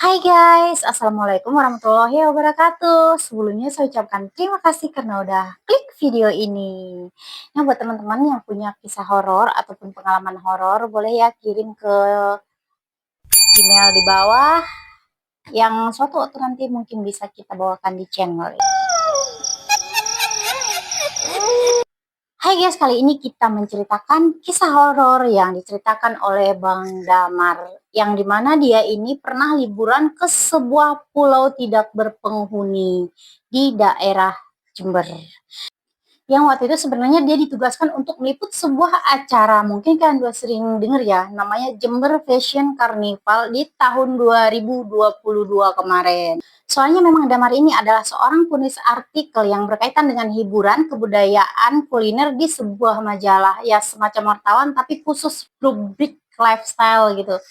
Hai guys, Assalamualaikum warahmatullahi wabarakatuh. Sebelumnya saya ucapkan terima kasih karena udah klik video ini. Nah, buat teman-teman yang punya kisah horor ataupun pengalaman horor, boleh ya kirim ke Gmail di bawah yang suatu waktu nanti mungkin bisa kita bawakan di channel. Hai guys, kali ini kita menceritakan kisah horor yang diceritakan oleh Bang Damar, yang dimana dia ini pernah liburan ke sebuah pulau tidak berpenghuni di daerah Jember. Yang waktu itu sebenarnya dia ditugaskan untuk meliput sebuah acara, mungkin kalian udah sering dengar ya, namanya Jember Fashion Carnival di tahun 2022 kemarin. Soalnya memang Damar ini adalah seorang penulis artikel yang berkaitan dengan hiburan, kebudayaan, kuliner di sebuah majalah, ya semacam wartawan tapi khusus rubrik lifestyle gitu.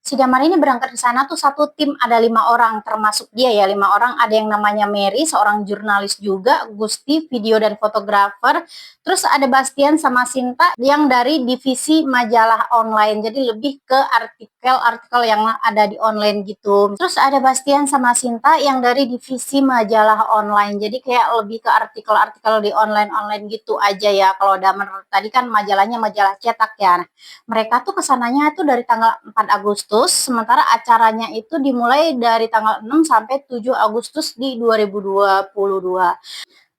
Si Damar ini berangkat ke sana tuh satu tim, ada 5 orang termasuk dia ya, 5 orang. Ada yang namanya Mary, seorang jurnalis juga, Gusti video dan fotografer, terus ada Bastian sama Sinta yang dari divisi majalah online, jadi lebih ke artikel-artikel yang ada di online gitu. Terus ada Bastian sama Sinta yang dari divisi majalah online, jadi kayak lebih ke artikel-artikel di online-online gitu aja ya. Kalau Damar tadi kan majalahnya majalah cetak ya. Mereka tuh kesananya itu dari tanggal 4 Agustus, sementara acaranya itu dimulai dari tanggal 6 sampai 7 Agustus di 2022.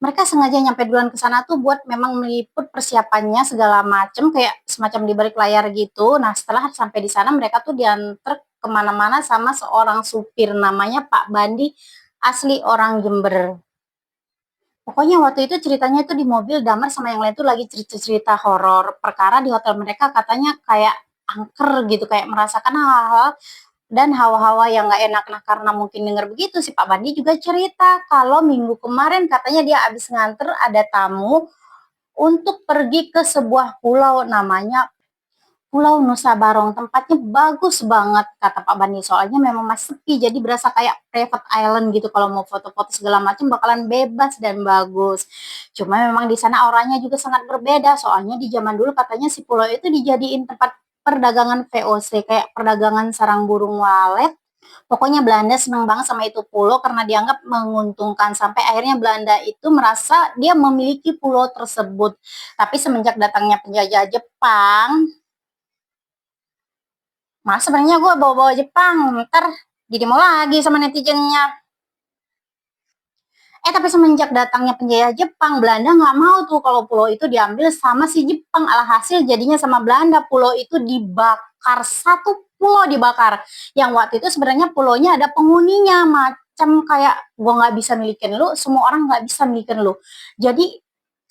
Mereka sengaja nyampe duluan ke sana tuh buat memang meliput persiapannya segala macem, kayak semacam di balik layar gitu. Nah, setelah sampai di sana mereka tuh diantar kemana-mana sama seorang supir namanya Pak Bandi, asli orang Jember. Pokoknya waktu itu ceritanya itu di mobil Damar sama yang lain tuh lagi cerita-cerita horor. Perkara di hotel mereka katanya kayak angker gitu, kayak merasakan hal-hal dan hawa-hawa yang nggak enak. Nah, karena mungkin denger begitu, si Pak Bandi juga cerita kalau minggu kemarin katanya dia habis nganter ada tamu untuk pergi ke sebuah pulau namanya Pulau Nusa Barong. Tempatnya bagus banget kata Pak Bani, soalnya memang masih sepi, jadi berasa kayak private island gitu. Kalau mau foto-foto segala macam bakalan bebas dan bagus. Cuma memang di sana auranya juga sangat berbeda, soalnya di zaman dulu katanya si pulau itu dijadiin tempat perdagangan VOC, kayak perdagangan sarang burung walet. Pokoknya Belanda senang banget sama itu pulau karena dianggap menguntungkan, sampai akhirnya Belanda itu merasa dia memiliki pulau tersebut. Tapi semenjak datangnya penjajah Jepang, malah sebenarnya gue bawa-bawa Jepang, ntar jadi mau lagi sama netizennya. Tapi semenjak datangnya penjajah Jepang, Belanda nggak mau tuh kalau pulau itu diambil sama si Jepang. Alhasil jadinya sama Belanda pulau itu dibakar, satu pulau dibakar. Yang waktu itu sebenarnya pulaunya ada penghuninya, macam kayak gue nggak bisa milikin lu, semua orang nggak bisa milikin lu. Jadi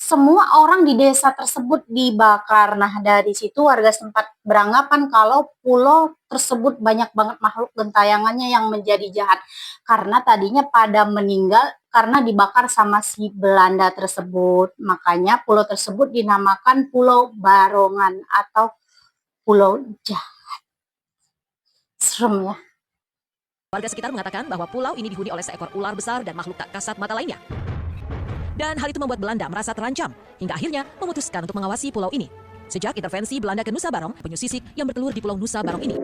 semua orang di desa tersebut dibakar. Nah, dari situ warga setempat beranggapan kalau pulau tersebut banyak banget makhluk gentayangannya yang menjadi jahat. Karena tadinya pada meninggal karena dibakar sama si Belanda tersebut. Makanya pulau tersebut dinamakan Pulau Barongan atau Pulau Jahat. Serem ya. Warga sekitar mengatakan bahwa pulau ini dihuni oleh seekor ular besar dan makhluk tak kasat mata lainnya. Dan hal itu membuat Belanda merasa terancam, hingga akhirnya memutuskan untuk mengawasi pulau ini. Sejak intervensi Belanda ke Nusa Barong, penyu sisik yang bertelur di Pulau Nusa Barong ini.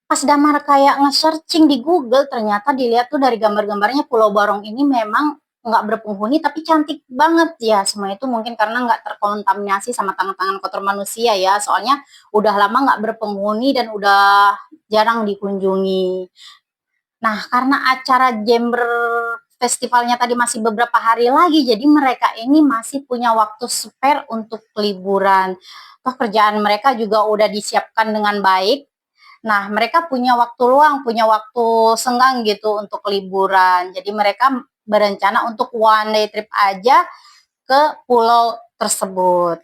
Pas Damar kayak nge-searching di Google, ternyata dilihat tuh dari gambar-gambarnya Pulau Barong ini memang nggak berpenghuni tapi cantik banget ya. Semua itu mungkin karena nggak terkontaminasi sama tangan-tangan kotor manusia ya, soalnya udah lama nggak berpenghuni dan udah jarang dikunjungi. Nah, karena acara Jember festivalnya tadi masih beberapa hari lagi, jadi mereka ini masih punya waktu spare untuk liburan. Toh kerjaan mereka juga udah disiapkan dengan baik. Nah, mereka punya waktu luang, punya waktu senggang gitu untuk liburan. Jadi mereka berencana untuk one day trip aja ke pulau tersebut.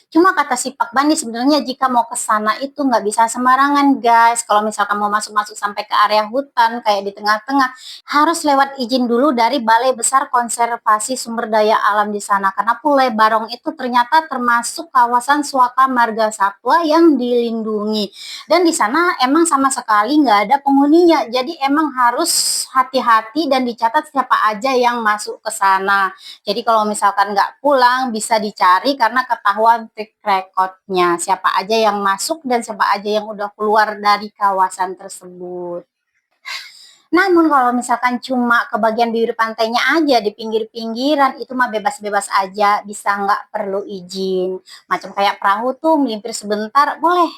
Cuma kata si Pak Bandi sebenarnya jika mau ke sana itu nggak bisa sembarangan guys. Kalau misalkan mau masuk-masuk sampai ke area hutan kayak di tengah-tengah harus lewat izin dulu dari Balai Besar Konservasi Sumber Daya Alam di sana. Karena Pulau Barong itu ternyata termasuk kawasan Suaka Marga Satwa yang dilindungi. Dan di sana emang sama sekali nggak ada penghuninya. Jadi emang harus hati-hati dan dicatat siapa aja yang masuk ke sana. Jadi kalau misalkan nggak pulang bisa dicari karena ketahuan track recordnya siapa aja yang masuk dan siapa aja yang udah keluar dari kawasan tersebut. Namun kalau misalkan cuma ke bagian bibir pantainya aja di pinggir-pinggiran itu mah bebas-bebas aja, bisa nggak perlu izin. Macam kayak perahu tuh melimpir sebentar boleh.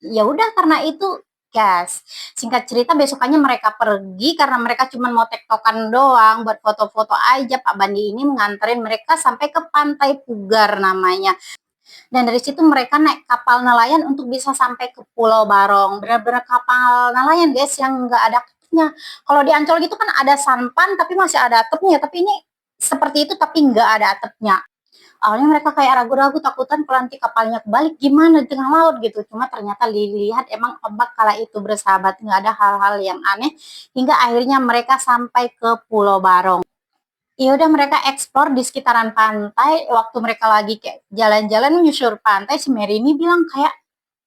Ya udah karena itu gas. Singkat cerita besokannya mereka pergi karena mereka cuma mau tektokan doang buat foto-foto aja. Pak Bandi ini menganterin mereka sampai ke Pantai Pugar namanya. Dan dari situ mereka naik kapal nelayan untuk bisa sampai ke Pulau Barong. Benar-benar kapal nelayan guys yang nggak ada atapnya. Kalau di Ancol gitu kan ada sampan tapi masih ada atapnya. Tapi ini seperti itu tapi nggak ada atapnya. Awalnya mereka kayak ragu-ragu takutan kalau nanti kapalnya kebalik gimana di tengah laut gitu. Cuma ternyata dilihat emang ombak kala itu bersahabat, nggak ada hal-hal yang aneh hingga akhirnya mereka sampai ke Pulau Barong. Ya udah mereka eksplor di sekitaran pantai. Waktu mereka lagi kayak jalan-jalan menyusur pantai, si Mary ini bilang kayak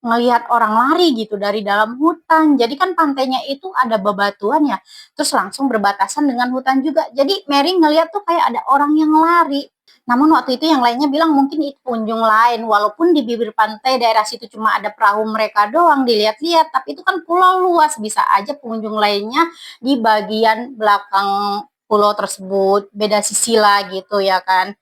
ngelihat orang lari gitu dari dalam hutan. Jadi kan pantainya itu ada bebatuan ya, terus langsung berbatasan dengan hutan juga. Jadi Mary ngelihat tuh kayak ada orang yang lari. Namun waktu itu yang lainnya bilang mungkin itu pengunjung lain, walaupun di bibir pantai daerah situ cuma ada perahu mereka doang dilihat-lihat, tapi itu kan pulau luas, bisa aja pengunjung lainnya di bagian belakang pulau tersebut, beda sisi lah gitu ya kan.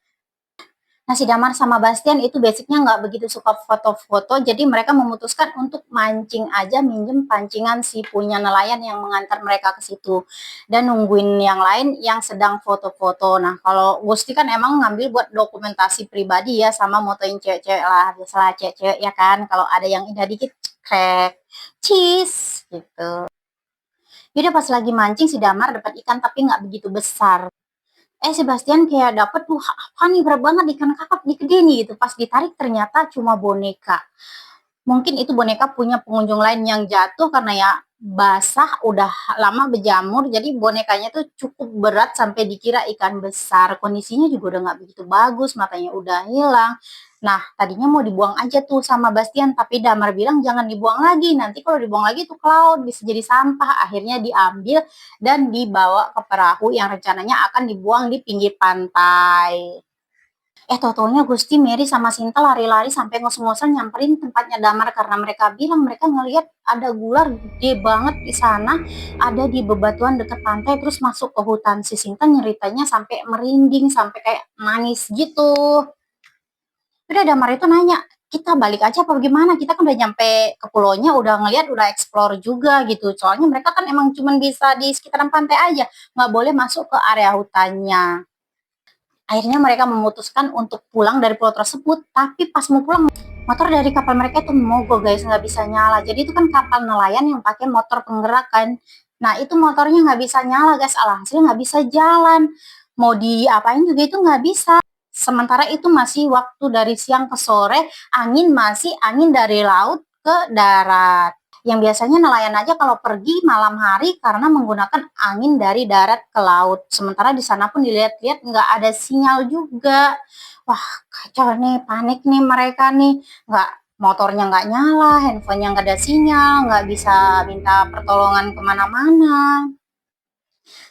Nah, si Damar sama Bastian itu basicnya nggak begitu suka foto-foto, jadi mereka memutuskan untuk mancing aja, minjem pancingan si punya nelayan yang mengantar mereka ke situ. Dan nungguin yang lain yang sedang foto-foto. Nah, kalau Gusti kan emang ngambil buat dokumentasi pribadi ya, sama motoin cewek-cewek lah. Biasalah cewek-cewek ya kan, kalau ada yang indah dikit, krek, cheese, gitu. Jadi pas lagi mancing si Damar dapat ikan tapi nggak begitu besar. Sebastian kayak dapet, tuh apa nih berat banget ikan kakap di gede nih gitu. Pas ditarik ternyata cuma boneka. Mungkin itu boneka punya pengunjung lain yang jatuh karena ya basah, udah lama berjamur, jadi bonekanya tuh cukup berat sampai dikira ikan besar. Kondisinya juga udah nggak begitu bagus, matanya udah hilang. Nah, tadinya mau dibuang aja tuh sama Bastian, tapi Damar bilang jangan dibuang lagi. Nanti kalau dibuang lagi tuh ke laut, bisa jadi sampah. Akhirnya diambil dan dibawa ke perahu yang rencananya akan dibuang di pinggir pantai. Tau-taunya Gusti, Mary sama Sinta lari-lari sampai ngos-ngosan nyamperin tempatnya Damar karena mereka bilang mereka ngelihat ada ular gede banget di sana, ada di bebatuan dekat pantai terus masuk ke hutan. Si Sinta nyeritanya sampai merinding, sampai kayak nangis gitu. Udah Damar itu nanya, kita balik aja apa gimana? Kita kan udah nyampe ke pulaunya, udah ngelihat, udah explore juga gitu. Soalnya mereka kan emang cuma bisa di sekitaran pantai aja, nggak boleh masuk ke area hutannya. Akhirnya mereka memutuskan untuk pulang dari pulau tersebut, tapi pas mau pulang motor dari kapal mereka itu mogok guys, nggak bisa nyala. Jadi itu kan kapal nelayan yang pakai motor penggerak kan. Nah itu motornya nggak bisa nyala guys, alhasil nggak bisa jalan. Mau diapain juga itu nggak bisa. Sementara itu masih waktu dari siang ke sore, angin masih angin dari laut ke darat. Yang biasanya nelayan aja kalau pergi malam hari karena menggunakan angin dari darat ke laut. Sementara di sana pun dilihat-lihat nggak ada sinyal juga. Wah kacau nih, panik nih mereka nih. Nggak, motornya nggak nyala, handphonenya nggak ada sinyal, nggak bisa minta pertolongan kemana-mana.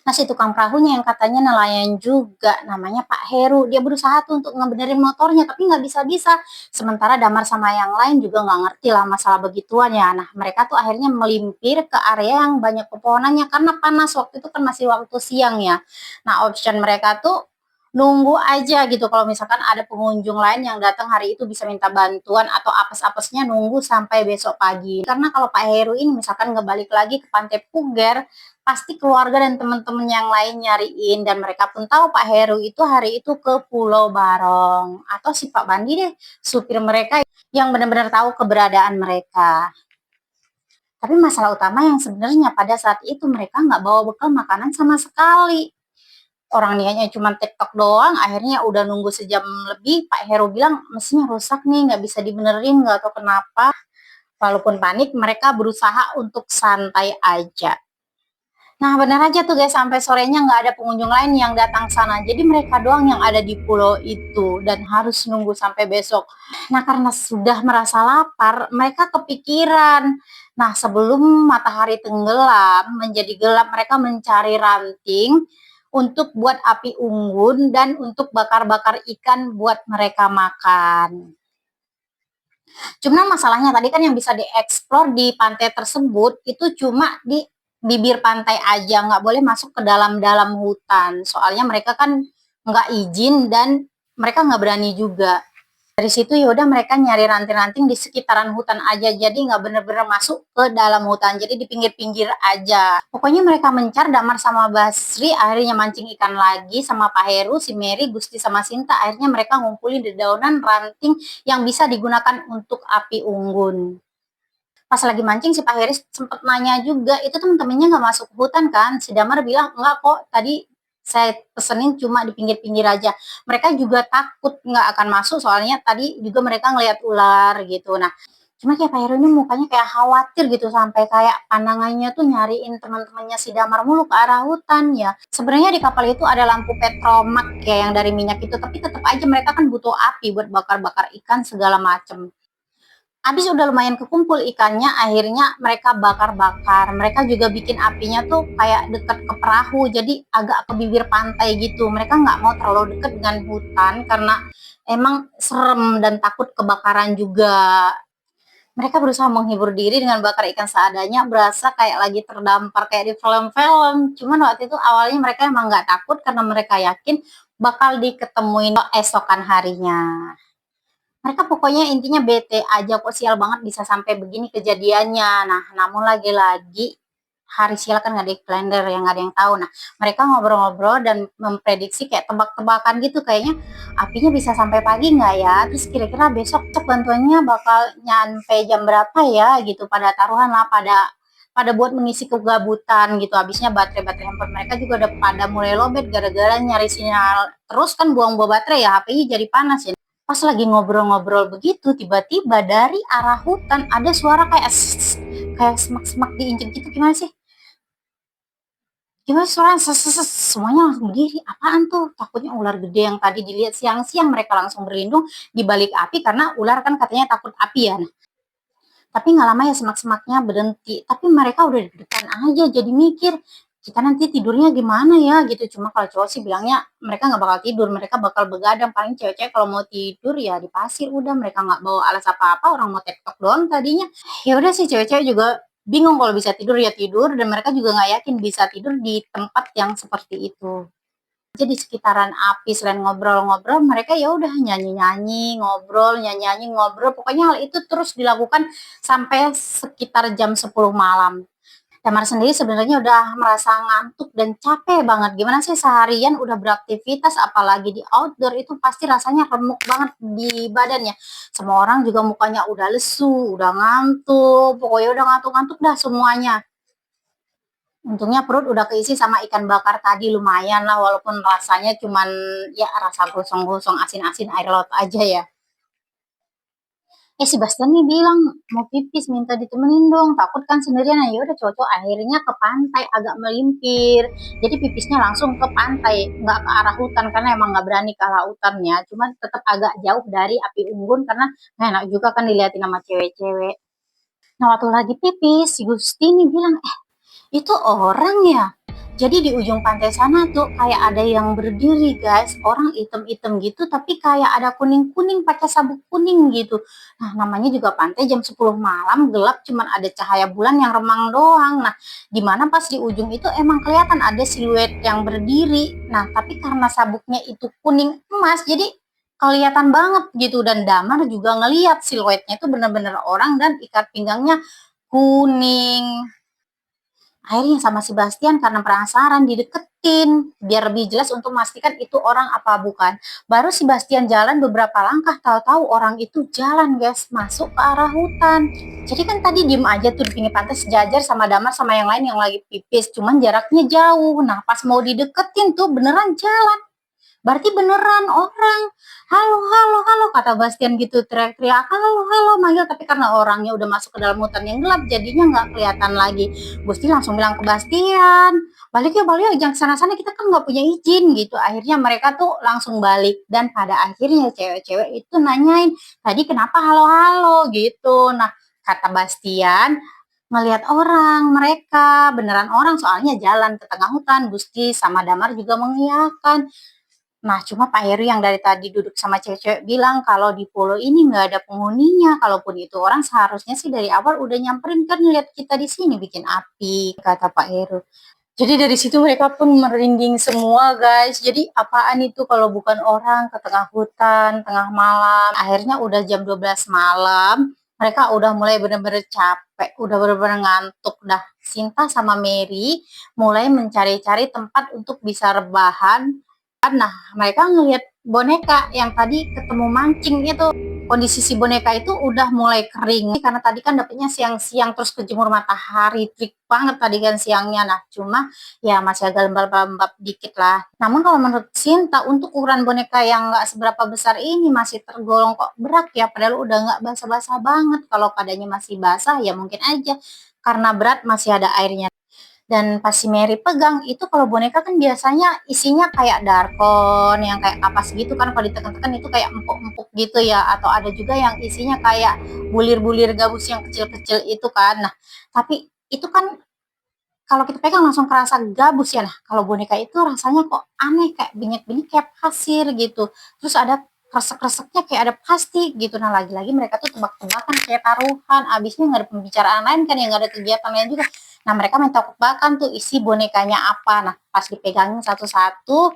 Nah, si tukang perahunya yang katanya nelayan juga, namanya Pak Heru. Dia berusaha tuh untuk ngebenerin motornya, tapi nggak bisa-bisa. Sementara Damar sama yang lain juga nggak ngerti lah masalah begituan ya. Nah, mereka tuh akhirnya melimpir ke area yang banyak pepohonannya karena panas. Waktu itu kan masih waktu siang ya. Nah, option mereka tuh nunggu aja gitu. Kalau misalkan ada pengunjung lain yang datang hari itu bisa minta bantuan atau apes-apesnya nunggu sampai besok pagi. Karena kalau Pak Heru ini misalkan nggak balik lagi ke Pantai Puger, pasti keluarga dan teman-teman yang lain nyariin dan mereka pun tahu Pak Heru itu hari itu ke Pulau Barong atau si Pak Bandi deh supir mereka yang benar-benar tahu keberadaan mereka. Tapi masalah utama yang sebenarnya pada saat itu mereka nggak bawa bekal makanan sama sekali. Orang niatnya cuma TikTok doang, akhirnya udah nunggu sejam lebih. Pak Heru bilang mesinnya rusak nih, nggak bisa dibenerin, nggak tahu kenapa. Walaupun panik, mereka berusaha untuk santai aja. Nah, benar aja tuh guys, sampai sorenya nggak ada pengunjung lain yang datang sana. Jadi mereka doang yang ada di pulau itu dan harus nunggu sampai besok. Nah, karena sudah merasa lapar, mereka kepikiran. Nah, sebelum matahari tenggelam menjadi gelap, mereka mencari ranting untuk buat api unggun dan untuk bakar-bakar ikan buat mereka makan. Cuma masalahnya tadi kan yang bisa dieksplor di pantai tersebut itu cuma di bibir pantai aja, nggak boleh masuk ke dalam-dalam hutan. Soalnya mereka kan nggak izin dan mereka nggak berani juga. Dari situ yaudah mereka nyari ranting-ranting di sekitaran hutan aja, jadi nggak bener-bener masuk ke dalam hutan, jadi di pinggir-pinggir aja. Pokoknya mereka mencar, Damar sama Basri akhirnya mancing ikan lagi sama Pak Heru, si Mary, Gusti sama Sinta. Akhirnya mereka ngumpulin dedaunan ranting yang bisa digunakan untuk api unggun. Pas lagi mancing si Pak Heru sempet nanya juga, itu temen-temennya nggak masuk hutan kan? Si Damar bilang enggak kok, tadi saya pesenin cuma di pinggir-pinggir aja. Mereka juga takut nggak akan masuk, soalnya tadi juga mereka ngelihat ular gitu. Nah, cuma kayak Pak Heru ini mukanya kayak khawatir gitu, sampai kayak pandangannya tuh nyariin teman-temannya si Damar mulu ke arah hutan ya. Sebenarnya di kapal itu ada lampu petromak ya yang dari minyak itu, tapi tetap aja mereka kan butuh api buat bakar-bakar ikan segala macem. Habis udah lumayan kekumpul ikannya, akhirnya mereka bakar-bakar. Mereka juga bikin apinya tuh kayak deket ke perahu, jadi agak ke bibir pantai gitu. Mereka nggak mau terlalu deket dengan hutan karena emang serem dan takut kebakaran juga. Mereka berusaha menghibur diri dengan bakar ikan seadanya, berasa kayak lagi terdampar kayak di film-film. Cuman waktu itu awalnya mereka emang nggak takut karena mereka yakin bakal diketemuin esokan harinya. Mereka pokoknya intinya bete aja kok, sial banget bisa sampai begini kejadiannya. Nah, namun lagi-lagi hari sial kan nggak ada kalender yang nggak ada yang tahu. Nah, mereka ngobrol-ngobrol dan memprediksi kayak tebak-tebakan gitu, kayaknya apinya bisa sampai pagi nggak ya? Terus kira-kira besok bantuannya bakal nyampe jam berapa ya gitu, pada taruhan lah, pada pada buat mengisi kegabutan gitu. Habisnya baterai-baterai handphone mereka juga udah pada mulai lobet gara-gara nyari sinyal terus kan, buang-buang baterai ya, HP-nya jadi panas ya. Pas lagi ngobrol-ngobrol begitu, tiba-tiba dari arah hutan ada suara kayak kayak semak-semak diinjek gitu. Gimana sih? Gimana suara semuanya langsung berdiri. Apaan tuh? Takutnya ular gede yang tadi dilihat siang-siang. Mereka langsung berlindung di balik api karena ular kan katanya takut api ya. Nah, tapi nggak lama ya semak-semaknya berhenti. Tapi mereka udah deg-degan aja, jadi mikir kita nanti tidurnya gimana ya gitu. Cuma kalau cowok sih bilangnya mereka nggak bakal tidur, mereka bakal begadang. Paling cewek-cewek kalau mau tidur ya di pasir udah, mereka nggak bawa alas apa-apa, orang mau TikTok doang tadinya. Ya udah sih, cewek-cewek juga bingung kalau bisa tidur ya tidur, dan mereka juga nggak yakin bisa tidur di tempat yang seperti itu. Jadi di sekitaran api, selain ngobrol-ngobrol, mereka ya udah nyanyi-nyanyi, ngobrol, nyanyi-nyanyi, ngobrol. Pokoknya hal itu terus dilakukan sampai sekitar jam 10 malam. Damar sendiri sebenarnya udah merasa ngantuk dan capek banget. Gimana sih seharian udah beraktivitas, apalagi di outdoor, itu pasti rasanya remuk banget di badannya. Semua orang juga mukanya udah lesu, udah ngantuk, pokoknya udah ngantuk-ngantuk dah semuanya. Untungnya perut udah keisi sama ikan bakar tadi, lumayan lah, walaupun rasanya cuman ya rasa gosong-gosong, asin-asin air laut aja ya. Si Bastian nih bilang mau pipis, minta ditemenin dong, takut kan sendirian. Ya udah cocok, akhirnya ke pantai agak melimpir. Jadi pipisnya langsung ke pantai, nggak ke arah hutan karena emang nggak berani ke arah hutannya. Cuman tetap agak jauh dari api unggun karena nggak enak juga kan dilihatin sama cewek-cewek. Nah, waktu lagi pipis, si Gusti nih bilang, itu orang ya. Jadi di ujung pantai sana tuh kayak ada yang berdiri guys, orang item-item gitu tapi kayak ada kuning-kuning pakai sabuk kuning gitu. Nah, namanya juga pantai jam 10 malam, gelap, cuman ada cahaya bulan yang remang doang. Nah, dimana pas di ujung itu emang kelihatan ada siluet yang berdiri. Nah, tapi karena sabuknya itu kuning emas, jadi kelihatan banget gitu. Dan Damar juga ngelihat siluetnya itu bener-bener orang dan ikat pinggangnya kuning. Akhirnya sama si Bastian karena penasaran dideketin biar lebih jelas untuk memastikan itu orang apa bukan. Baru si Bastian jalan beberapa langkah, tahu-tahu orang itu jalan guys masuk ke arah hutan. Jadi kan tadi diem aja tuh di pinggir pantai sejajar sama Damar sama yang lain yang lagi pipis, cuman jaraknya jauh. Nah pas mau dideketin tuh beneran jalan. Berarti beneran orang. Halo, halo, halo, kata Bastian gitu teriak-teriak, halo, halo, manggil. Tapi karena orangnya udah masuk ke dalam hutan yang gelap, jadinya nggak kelihatan lagi. Gusti langsung bilang ke Bastian, balik yuk, jangan sana-sana, kita kan nggak punya izin gitu. Akhirnya mereka tuh langsung balik. Dan pada akhirnya cewek-cewek itu nanyain, tadi kenapa halo-halo gitu. Nah, kata Bastian, ngelihat orang mereka beneran orang soalnya jalan ke tengah hutan. Gusti sama Damar juga mengiyakan. Nah, cuma Pak Heru yang dari tadi duduk sama cewek-cewek bilang kalau di pulau ini nggak ada penghuninya. Kalaupun itu orang seharusnya sih dari awal udah nyamperin kan lihat kita di sini bikin api, kata Pak Heru. Jadi dari situ mereka pun merinding semua guys. Jadi apaan itu kalau bukan orang ke tengah hutan, tengah malam. Akhirnya udah jam 12 malam. Mereka udah mulai bener-bener capek, udah bener-bener ngantuk dah. Sinta sama Mary mulai mencari-cari tempat untuk bisa rebahan. Nah, mereka ngelihat boneka yang tadi ketemu mancing itu. Kondisi si boneka itu udah mulai kering karena tadi kan dapetnya siang-siang terus kejemur matahari, trik banget tadi kan siangnya. Nah, cuma ya masih agak lembab-lembab dikit lah. Namun kalau menurut Sinta untuk ukuran boneka yang nggak seberapa besar ini masih tergolong kok berat ya, padahal udah nggak basah-basah banget. Kalau keadaannya masih basah ya mungkin aja karena berat masih ada airnya. Dan pas si Mary pegang itu kalau boneka kan biasanya isinya kayak darkon yang kayak kapas gitu kan, kalau ditekan-tekan itu kayak empuk-empuk gitu ya, atau ada juga yang isinya kayak bulir-bulir gabus yang kecil-kecil itu kan. Nah tapi itu kan kalau kita pegang langsung kerasa gabus ya. Nah kalau boneka itu rasanya kok aneh kayak binyak-binyak kayak pasir gitu, terus ada kresek-kreseknya kayak ada plastik gitu. Nah lagi-lagi mereka tuh tebak-tebakan kayak taruhan, abisnya nggak ada pembicaraan lain kan, yang nggak ada kegiatan lain juga. Nah mereka minta tebakan tuh isi bonekanya apa. Nah pas dipegangin satu-satu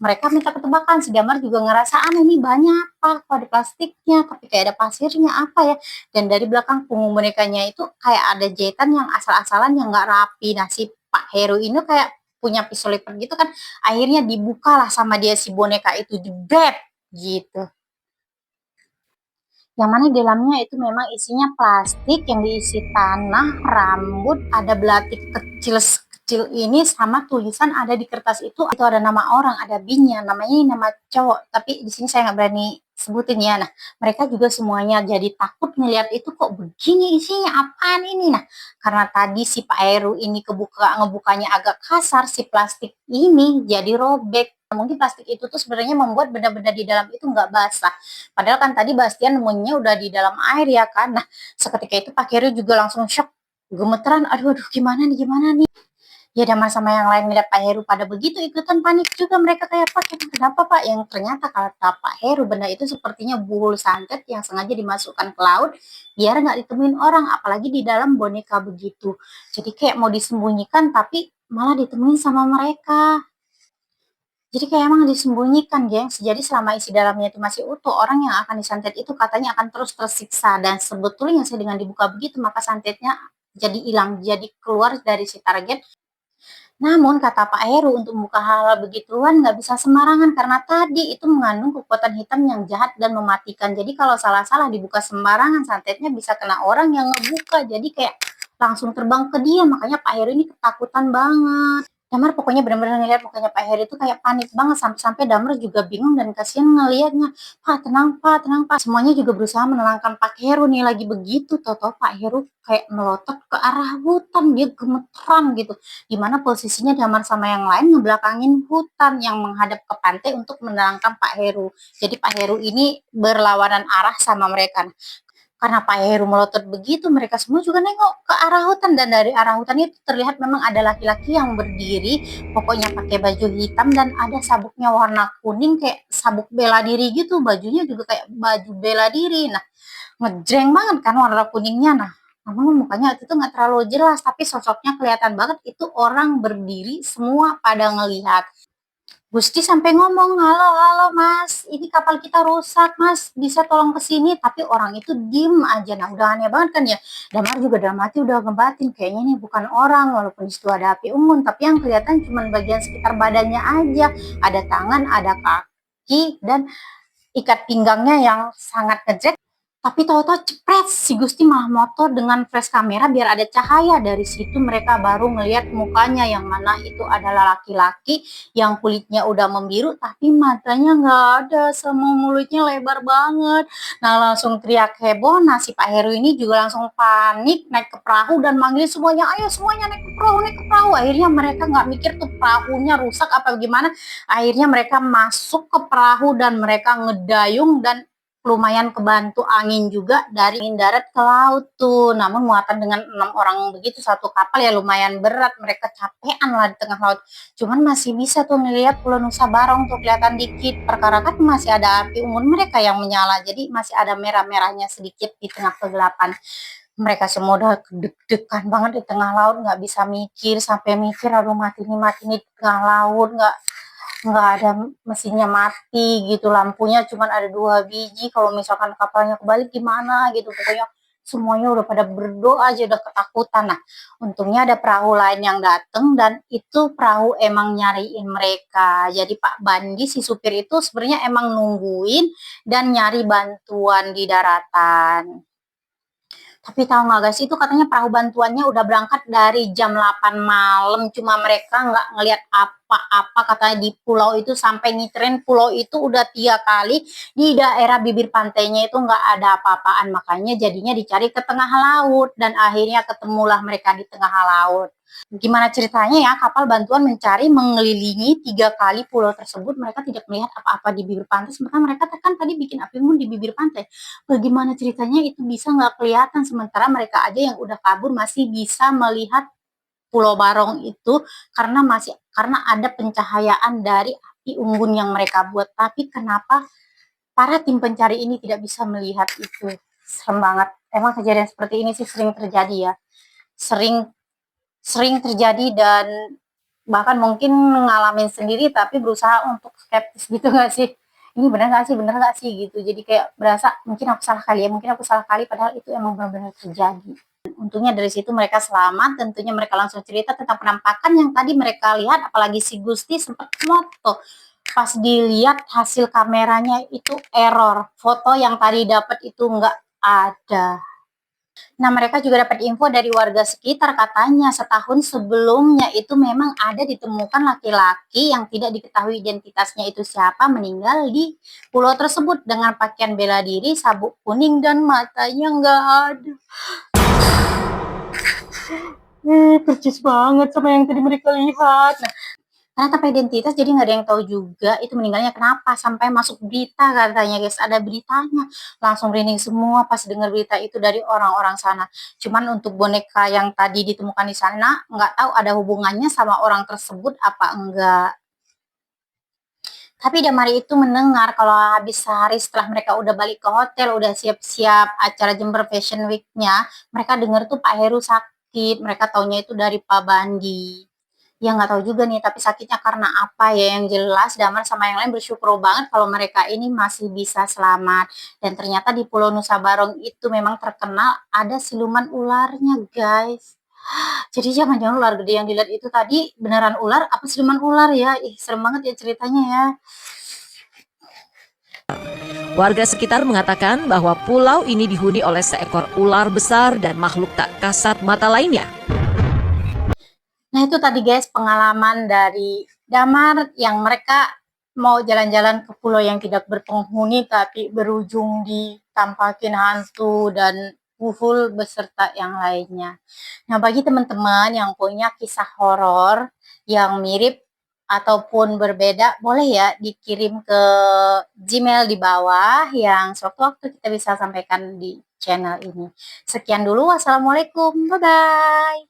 mereka minta ketebakan. Si Damar juga ngerasa aneh nih, banyak apa kok ada plastiknya tapi kayak ada pasirnya apa ya. Dan dari belakang punggung bonekanya itu kayak ada jahitan yang asal-asalan yang nggak rapi. Nah si Pak Heru ini kayak punya pisau lipat gitu kan, akhirnya dibukalah sama dia si boneka itu, jebret gitu. Yang mana di dalamnya itu memang isinya plastik yang diisi tanah, rambut, ada belatik kecil ini sama tulisan ada di kertas itu ada nama orang, ada B-nya, namanya ini nama cowok, tapi di sini saya nggak berani sebutin ya. Nah, mereka juga semuanya jadi takut ngeliat itu, kok begini isinya, apaan ini? Nah, karena tadi si Pak Heru ini ngebukanya agak kasar, si plastik ini jadi robek. Mungkin plastik itu tuh sebenarnya membuat benda-benda di dalam itu nggak basah. Padahal kan tadi Bastian nemunya udah di dalam air ya kan. Nah, seketika itu Pak Heru juga langsung shock, gemeteran, aduh aduh gimana nih gimana nih. Ya Damar sama yang lain ngeliat Pak Heru pada begitu ikutan panik juga mereka, kayak Pak kenapa Pak, yang ternyata kata Pak Heru benda itu sepertinya buhul santet yang sengaja dimasukkan ke laut biar nggak ditemuin orang, apalagi di dalam boneka begitu. Jadi kayak mau disembunyikan tapi malah ditemuin sama mereka. Jadi kayak emang disembunyikan, gengs. Jadi selama isi dalamnya itu masih utuh, orang yang akan disantet itu katanya akan terus tersiksa. Dan sebetulnya sih dengan dibuka begitu, maka santetnya jadi hilang, jadi keluar dari si target. Namun kata Pak Heru untuk membuka hal-hal begituan nggak bisa sembarangan karena tadi itu mengandung kekuatan hitam yang jahat dan mematikan. Jadi kalau salah-salah dibuka sembarangan, santetnya bisa kena orang yang ngebuka. Jadi kayak langsung terbang ke dia. Makanya Pak Heru ini ketakutan banget. Damar pokoknya benar-benar ngeliat mukanya Pak Heru itu kayak panik banget, sampai-sampai Damar juga bingung dan kasihan ngelihatnya. Pak, tenang Pak. Semuanya juga berusaha menenangkan Pak Heru nih lagi begitu. Toto Pak Heru kayak melotot ke arah hutan, dia gemeteran gitu. Dimana posisinya Damar sama yang lain ngebelakangin hutan yang menghadap ke pantai untuk menenangkan Pak Heru. Jadi Pak Heru ini berlawanan arah sama mereka. Karena Pak Heru melotot begitu, mereka semua juga nengok ke arah hutan, dan dari arah hutan itu terlihat memang ada laki-laki yang berdiri, pokoknya pakai baju hitam dan ada sabuknya warna kuning kayak sabuk bela diri gitu, bajunya juga kayak baju bela diri. Nah, ngejreng banget kan warna kuningnya. Nah, namun mukanya itu nggak terlalu jelas, tapi sosoknya kelihatan banget itu orang berdiri, semua pada ngelihat. Gusti sampai ngomong, "Halo, halo Mas, ini kapal kita rusak Mas, bisa tolong ke sini?" Tapi orang itu diem aja. Nah, udah aneh banget kan ya. Damar juga dalam hati udah ngebatin, kayaknya ini bukan orang, walaupun di situ ada api unggun, tapi yang kelihatan cuma bagian sekitar badannya aja. Ada tangan, ada kaki, dan ikat pinggangnya yang sangat ngejreng. Tapi tahu-tahu cepret si Gusti malah motor dengan flash kamera biar ada cahaya. Dari situ mereka baru ngelihat mukanya yang mana itu adalah laki-laki yang kulitnya udah membiru tapi matanya nggak ada, sama mulutnya lebar banget. Nah, langsung teriak heboh. Nah, si Pak Heru ini juga langsung panik naik ke perahu dan manggil semuanya, ayo semuanya naik ke perahu, naik ke perahu. Akhirnya mereka nggak mikir tuh perahunya rusak apa gimana. Akhirnya mereka masuk ke perahu dan mereka ngedayung dan lumayan kebantu angin juga dari darat ke laut tuh. Namun muatan dengan 6 orang begitu satu kapal ya lumayan berat. Mereka capean lah di tengah laut. Cuman masih bisa tuh ngelihat Pulau Nusa Barong tuh kelihatan dikit. Perkara kan masih ada api unggun mereka yang menyala. Jadi masih ada merah-merahnya sedikit di tengah kegelapan. Mereka semua udah deg-degan banget di tengah laut, nggak bisa mikir, sampai mikir aduh mati nih di tengah laut, nggak ada mesinnya mati gitu, lampunya cuma ada 2 biji, kalau misalkan kapalnya kebalik gimana gitu. Pokoknya semuanya udah pada berdoa aja, udah ketakutan. Nah, untungnya ada perahu lain yang datang dan itu perahu emang nyariin mereka. Jadi Pak Bandi si supir itu sebenarnya emang nungguin dan nyari bantuan di daratan. Tapi tahu nggak guys, itu katanya perahu bantuannya udah berangkat dari jam 8 malam. Cuma mereka nggak ngelihat apa-apa katanya di pulau itu, sampai ngiterin pulau itu udah 3 kali. Di daerah bibir pantainya itu nggak ada apa-apaan. Makanya jadinya dicari ke tengah laut. Dan akhirnya ketemulah mereka di tengah laut. Gimana ceritanya ya, kapal bantuan mencari mengelilingi 3 kali pulau tersebut. Mereka tidak melihat apa-apa di bibir pantai. Sementara mereka kan tadi bikin api unggun di bibir pantai. Bagaimana ceritanya itu bisa nggak kelihatan, sementara mereka aja yang udah kabur masih bisa melihat Pulau Barong itu karena ada pencahayaan dari api unggun yang mereka buat. Tapi kenapa para tim pencari ini tidak bisa melihat itu? Serem banget. Emang kejadian seperti ini sih sering terjadi ya. Sering sering terjadi dan bahkan mungkin ngalamin sendiri tapi berusaha untuk skeptis gitu nggak sih, ini bener nggak sih gitu. Jadi kayak berasa mungkin aku salah kali ya, mungkin aku salah kali, padahal itu emang benar-benar terjadi. Untungnya dari situ mereka selamat. Tentunya mereka langsung cerita tentang penampakan yang tadi mereka lihat, apalagi si Gusti sempat moto. Pas dilihat hasil kameranya itu error, foto yang tadi dapat itu nggak ada. Nah, mereka juga dapat info dari warga sekitar, katanya setahun sebelumnya itu memang ada ditemukan laki-laki yang tidak diketahui identitasnya itu siapa meninggal di pulau tersebut dengan pakaian bela diri, sabuk kuning, dan matanya nggak ada. Percis banget sama yang tadi mereka lihat. Nah, karena tanpa identitas jadi nggak ada yang tahu juga itu meninggalnya kenapa, sampai masuk berita katanya guys, ada beritanya. Langsung merinding semua pas dengar berita itu dari orang-orang sana. Cuman untuk boneka yang tadi ditemukan di sana nggak tahu ada hubungannya sama orang tersebut apa enggak. Tapi Damari itu mendengar kalau habis sehari setelah mereka udah balik ke hotel, udah siap-siap acara Jember Fashion Week-nya, mereka dengar tuh Pak Heru sakit. Mereka taunya itu dari Pak Bandi. Ya nggak tahu juga nih, tapi sakitnya karena apa ya, yang jelas Damar sama yang lain bersyukur banget kalau mereka ini masih bisa selamat. Dan ternyata di Pulau Nusa Barong itu memang terkenal ada siluman ularnya guys. Jadi jangan-jangan ular gede yang dilihat itu tadi beneran ular apa siluman ular ya. Ih, serem banget ya ceritanya ya. Warga sekitar mengatakan bahwa pulau ini dihuni oleh seekor ular besar dan makhluk tak kasat mata lainnya. Nah, itu tadi guys pengalaman dari Damar yang mereka mau jalan-jalan ke pulau yang tidak berpenghuni tapi berujung ditampakin hantu dan uhul beserta yang lainnya. Nah, bagi teman-teman yang punya kisah horor yang mirip ataupun berbeda, boleh ya dikirim ke Gmail di bawah yang sewaktu-waktu kita bisa sampaikan di channel ini. Sekian dulu, wassalamualaikum, bye-bye.